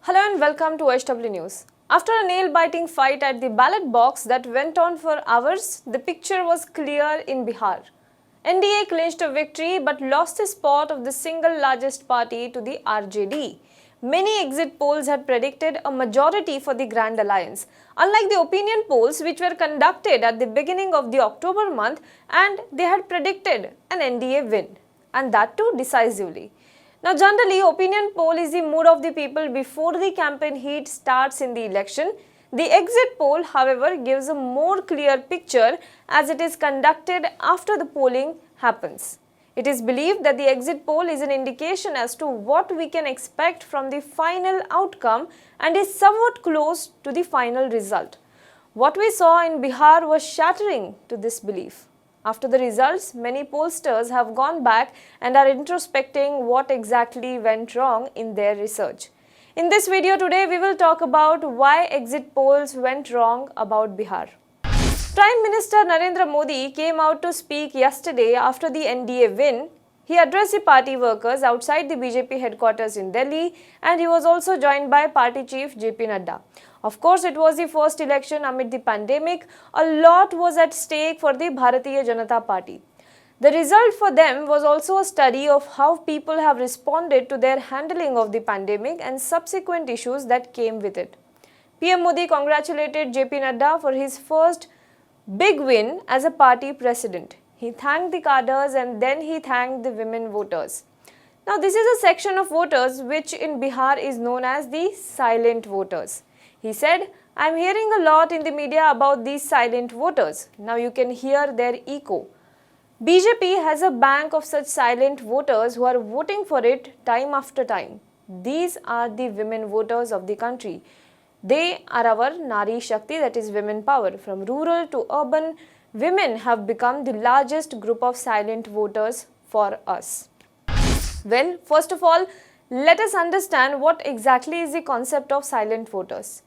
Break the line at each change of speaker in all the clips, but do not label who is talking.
Hello and welcome to HW News. After a nail-biting fight at the ballot box that went on for hours, the picture was clear in Bihar. NDA clinched a victory but lost the spot of the single largest party to the RJD. Many exit polls had predicted a majority for the Grand Alliance, unlike the opinion polls which were conducted at the beginning of the October month, and they had predicted an NDA win, and that too decisively. Now, generally, opinion poll is the mood of the people before the campaign heat starts in the election. The exit poll, however, gives a more clear picture as it is conducted after the polling happens. It is believed that the exit poll is an indication as to what we can expect from the final outcome and is somewhat close to the final result. What we saw in Bihar was shattering to this belief. After the results, many pollsters have gone back and are introspecting what exactly went wrong in their research. In this video today, we will talk about why exit polls went wrong about Bihar. Prime Minister Narendra Modi came out to speak yesterday after the NDA win. He addressed the party workers outside the BJP headquarters in Delhi, and he was also joined by party chief JP Nadda. Of course, it was the first election amid the pandemic. A lot was at stake for the Bharatiya Janata Party. The result for them was also a study of how people have responded to their handling of the pandemic and subsequent issues that came with it. PM Modi congratulated JP Nadda for his first big win as a party president. He thanked the cadres and then he thanked the women voters. Now, this is a section of voters which in Bihar is known as the silent voters. He said, "I am hearing a lot in the media about these silent voters. Now you can hear their echo. BJP has a bank of such silent voters who are voting for it time after time. These are the women voters of the country. They are our Nari Shakti, that is women power. From rural to urban, women have become the largest group of silent voters for us." Well, first of all, let us understand what exactly is the concept of silent voters.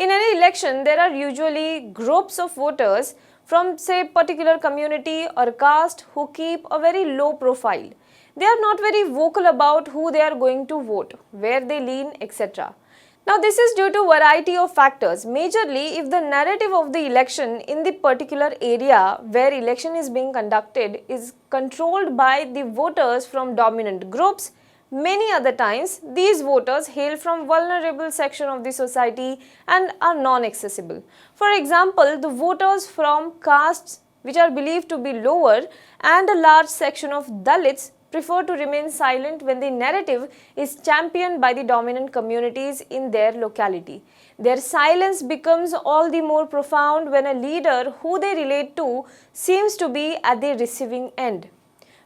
In any election, there are usually groups of voters from, say, particular community or caste who keep a very low profile. They are not very vocal about who they are going to vote, where they lean, etc. Now, this is due to a variety of factors. Majorly, if the narrative of the election in the particular area where election is being conducted is controlled by the voters from dominant groups, many other times these voters hail from vulnerable section of the society and are non-accessible. For example, the voters from castes which are believed to be lower and a large section of Dalits prefer to remain silent when the narrative is championed by the dominant communities in their locality. Their silence becomes all the more profound when a leader who they relate to seems to be at the receiving end.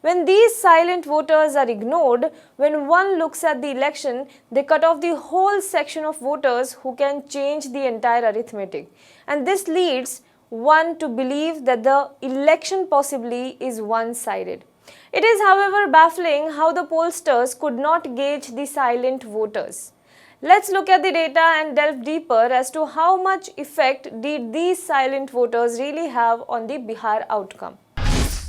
When these silent voters are ignored, when one looks at the election, they cut off the whole section of voters who can change the entire arithmetic. And this leads one to believe that the election possibly is one-sided. It is, however, baffling how the pollsters could not gauge the silent voters. Let's look at the data and delve deeper as to how much effect did these silent voters really have on the Bihar outcome.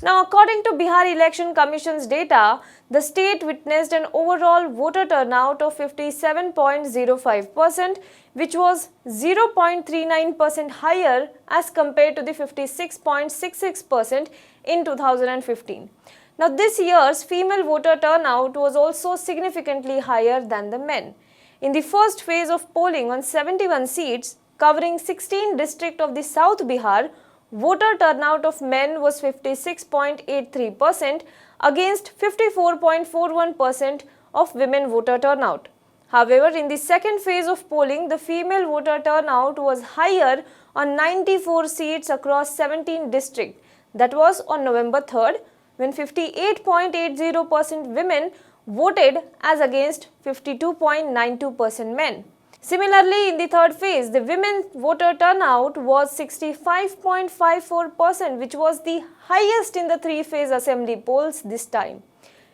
Now, according to Bihar Election Commission's data, the state witnessed an overall voter turnout of 57.05%, which was 0.39% higher as compared to the 56.66% in 2015. Now, this year's female voter turnout was also significantly higher than the men. In the first phase of polling on 71 seats, covering 16 districts of the South Bihar, voter turnout of men was 56.83% against 54.41% of women voter turnout. However, in the second phase of polling, the female voter turnout was higher on 94 seats across 17 districts. That was on November 3rd, when 58.80% women voted as against 52.92% men. Similarly, in the third phase, the women voter turnout was 65.54%, which was the highest in the three-phase assembly polls this time.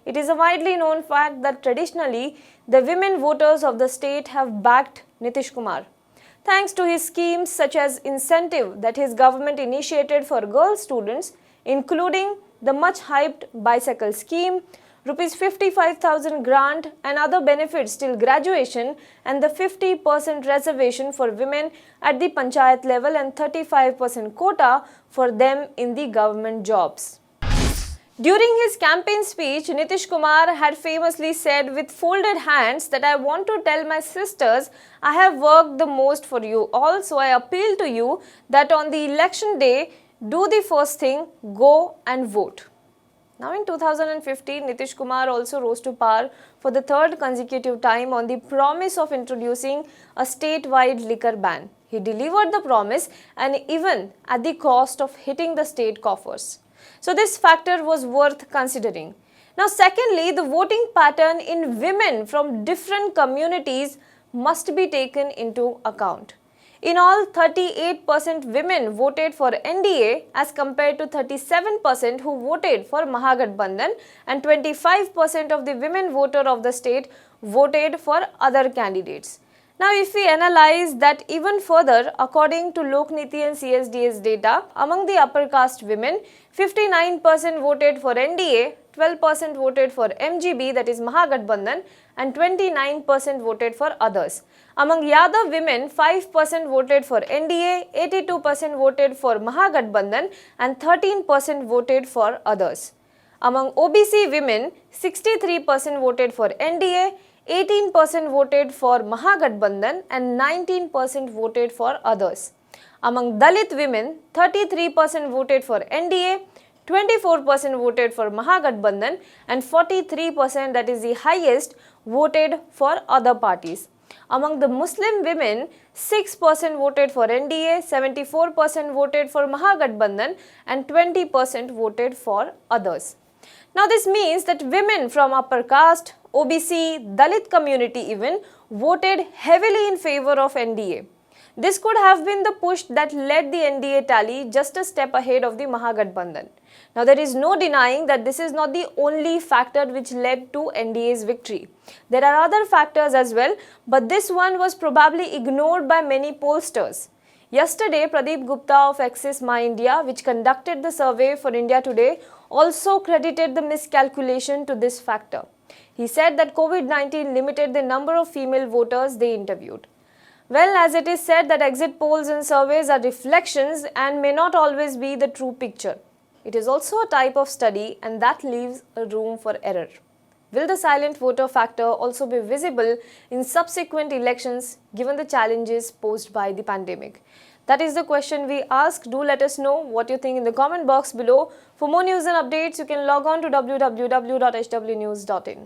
It is a widely known fact that traditionally, the women voters of the state have backed Nitish Kumar. Thanks to his schemes such as incentive that his government initiated for girl students, including the much hyped bicycle scheme, rupees 55,000 grant and other benefits till graduation, and the 50% reservation for women at the panchayat level and 35% quota for them in the government jobs. During his campaign speech, Nitish Kumar had famously said with folded hands that I want to tell my sisters I have worked the most for you all, so I appeal to you that on the election day, do the first thing, go and vote. Now in 2015, Nitish Kumar also rose to power for the third consecutive time on the promise of introducing a statewide liquor ban. He delivered the promise, and even at the cost of hitting the state coffers. So this factor was worth considering. Now secondly, the voting pattern in women from different communities must be taken into account. In all, 38% women voted for NDA as compared to 37% who voted for Mahagathbandhan, and 25% of the women voter of the state voted for other candidates. Now, if we analyze that even further, according to Lokniti and CSDS data, among the upper caste women, 59% voted for NDA, 12% voted for MGB, that is Mahagathbandhan, and 29% voted for others. Among Yadav women, 5% voted for NDA, 82% voted for Mahagathbandhan, and 13% voted for others. Among OBC women, 63% voted for NDA, 18% voted for Mahagathbandhan, and 19% voted for others. Among Dalit women, 33% voted for NDA, 24% voted for Mahagathbandhan, and 43%, that is the highest, voted for other parties. Among the Muslim women, 6% voted for NDA, 74% voted for Mahagathbandhan, and 20% voted for others. Now this means that women from upper caste, OBC, Dalit community even voted heavily in favor of NDA. This could have been the push that led the NDA tally just a step ahead of the Mahagathbandhan. Now there is no denying that this is not the only factor which led to NDA's victory. There are other factors as well, but this one was probably ignored by many pollsters. Yesterday, Pradeep Gupta of Axis My India, which conducted the survey for India Today, also credited the miscalculation to this factor. He said that COVID-19 limited the number of female voters they interviewed. Well, as it is said that exit polls and surveys are reflections and may not always be the true picture. It is also a type of study, and that leaves a room for error. Will the silent voter factor also be visible in subsequent elections given the challenges posed by the pandemic? That is the question we ask. Do let us know what you think in the comment box below. For more news and updates, you can log on to www.hwnews.in.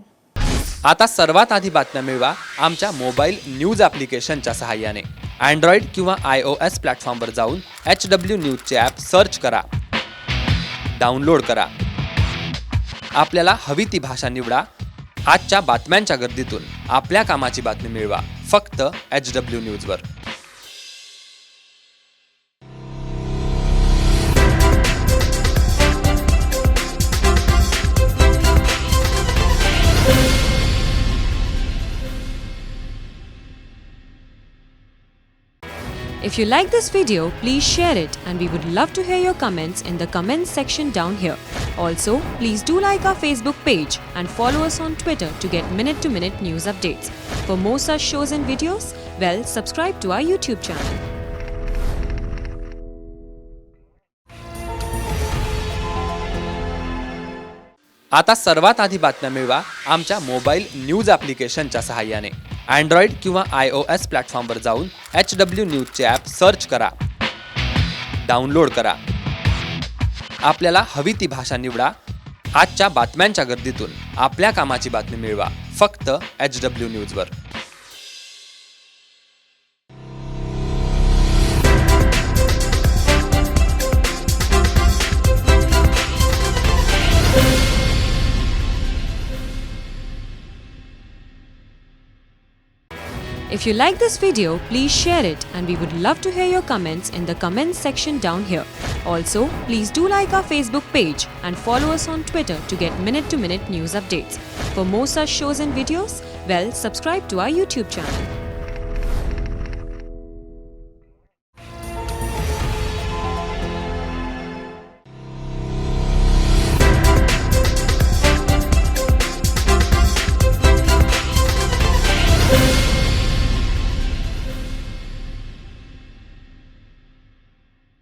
आता सर्वात आधी बातम्या मिळवा आमच्या mobile news ॲप्लिकेशनच्या सहाय्याने. Android किंवा iOS प्लॅटफॉर्मवर जाऊन HW न्यूजचे ॲप सर्च करा, डाउनलोड करा. आपल्याला हवी ती भाषा निवडा. आजच्या बातम्यांच्या गर्दीतून आपल्या कामाची बातमी मिळवा फक्त HW न्यूजवर.
If you like this video, please share it, and we would love to hear your comments in the comments section down here. Also, please do like our Facebook page and follow us on Twitter to get minute-to-minute news updates. For more such shows and videos, well, subscribe to our YouTube channel.
आता सर्वात आधी बातम्या मिळवा आमच्या mobile news ॲप्लिकेशनच्या सहाय्याने. Android किंवा iOS प्लॅटफॉर्मवर जाऊन HW न्यूजचे ॲप सर्च करा, डाउनलोड करा. आपल्याला हवी ती भाषा निवडा. आजच्या बातम्यांच्या गर्दीतून आपल्या कामाची बातमी मिळवा फक्त HW न्यूजवर.
If you like this video, please share it, and we would love to hear your comments in the comments section down here. Also, please do like our Facebook page and follow us on Twitter to get minute-to-minute news updates. For more such shows and videos, well, subscribe to our YouTube channel.